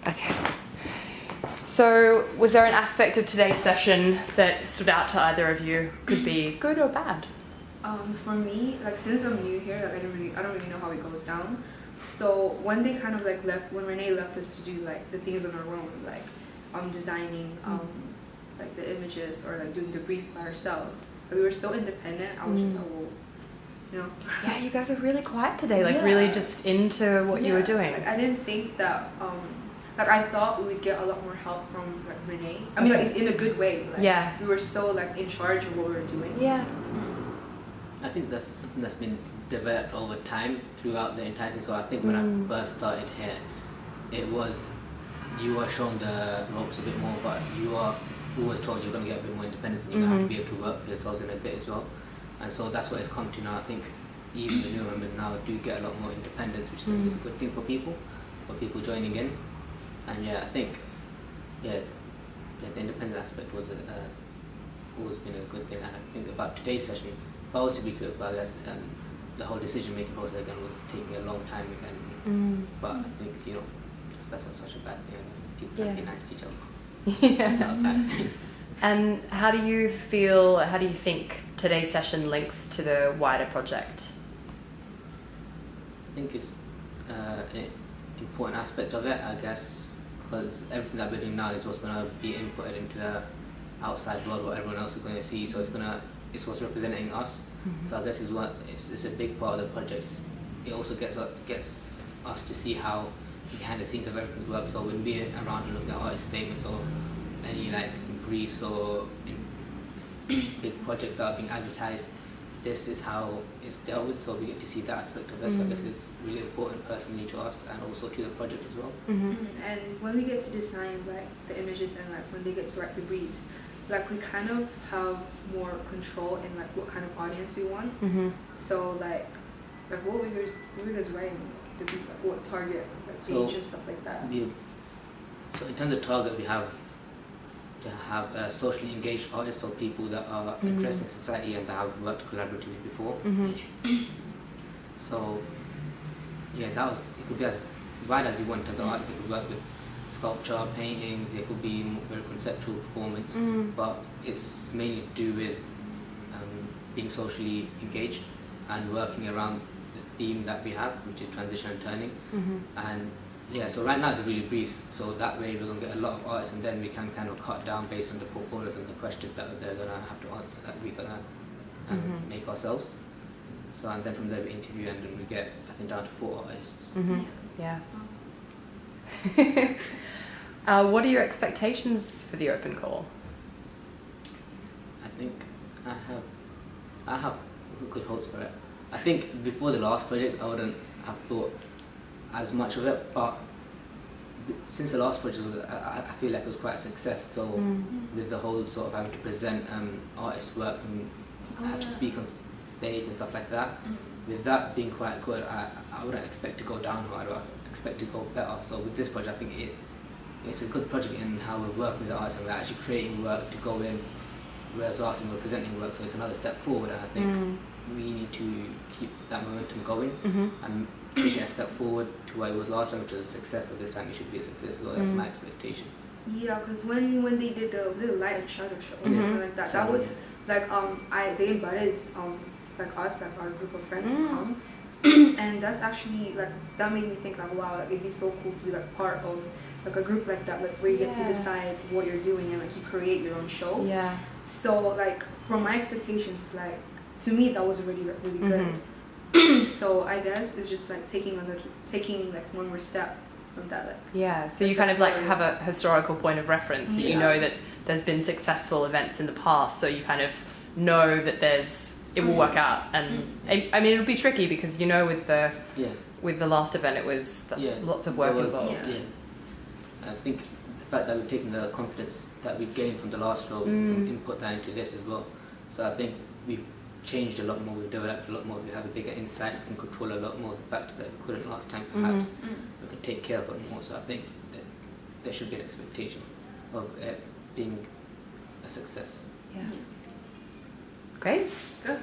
Okay. So, was there an aspect of today's session that stood out to either of you? Could be good or bad. For me, like since I'm new here, like I don't really know how it goes down. So when they kind of like when Renee left us to do like the things on our own, like designing like the images or like doing the brief by ourselves, like, we were so independent. I was just like, whoa, you know. Yeah, you guys are really quiet today. Like Yeah. really just into what you were doing. Like, I didn't think that. Like I thought we would get a lot more help from like Renee. I mean, like it's in a good way. Like, yeah. We were so like in charge of what we were doing. Yeah. I think that's something that's been developed over time throughout the entire thing. So I think when I first started here, it was you were shown the ropes a bit more, but you are always told you're going to get a bit more independence and you're going to have to be able to work for yourselves in a bit as well. And so that's what it's come to now. I think even the new members now do get a lot more independence, which is a good thing for people joining in. And yeah, I think the independent aspect was always been a good thing. And I think about today's session, if I was to be critical, I guess the whole decision-making process again was taking a long time again. But I think that's not such a bad thing. I guess people can be nice to each other. Yeah. It's not a bad thing. And how do you feel? How do you think today's session links to the wider project? I think it's an important aspect of it, I guess, because everything that we're doing now is what's going to be inputted into the outside world, what everyone else is going to see. So it's what's representing us. So I guess it's a big part of the project. It also gets us to see how behind the scenes of everything works. So when we're around and looking at artist statements or any like briefs or big projects that are being advertised, this is how it's dealt with. So we get to see that aspect of it. So I guess it's really important personally to us and also to the project as well. And when we get to design like the images and like when they get to write the briefs, like we kind of have more control in like what kind of audience we want. So like what were you guys writing? The brief, like what target, like age and stuff like that. So in terms of target, we have to have socially engaged artists, or people that are interested in society and that have worked collaboratively before. So yeah, it could be as wide as you want in terms of artists. They could work with sculpture, painting, there could be very conceptual performance, but it's mainly to do with being socially engaged and working around the theme that we have, which is transition and turning. And yeah, so right now it's really brief, so that way we're going to get a lot of artists, and then we can kind of cut down based on the portfolios and the questions that they're going to have to answer that we're going to make ourselves. So and then from there we interview, and then we get, I think, down to 4 artists. Yeah. What are your expectations for the open call? I think I have good hopes for it. I think before the last project I wouldn't have thought as much of it, but since the last project I feel like it was quite a success. So with the whole sort of having to present artists' works and have to speak on stage and stuff like that, with that being quite good, I wouldn't expect to go downhill. I would expect to go better. So with this project, I think it's a good project in how we're working with the artists and we're actually creating work to go in, whereas last time we were presenting work, so it's another step forward, and I think we need to keep that momentum going and get a step forward to what it was last time, which was a success. So this time it should be a success as well. That's my expectation. Yeah, because when they did the light and shadow show or something like that, that was like they invited like us, like our group of friends to come, and that's actually like that made me think like, wow, like it'd be so cool to be like part of like a group like that, like where you get to decide what you're doing and like you create your own show. Yeah. So like from my expectations, like to me that was already like really good. So I guess it's just like taking like one more step from that. Like, yeah, so you kind of like have a historical point of reference. You know that there's been successful events in the past, so you kind of know that it will work out. And I mean, it'll be tricky because with the last event it was lots of work involved. I think the fact that we've taken the confidence that we gained from the last show and input that into this as well. So I think we've changed a lot more, we've developed a lot more, we have a bigger insight, we can control a lot more of the factors that we couldn't last time perhaps. We can take care of it more. So I think that there should be an expectation of it being a success. Yeah. Great. Good.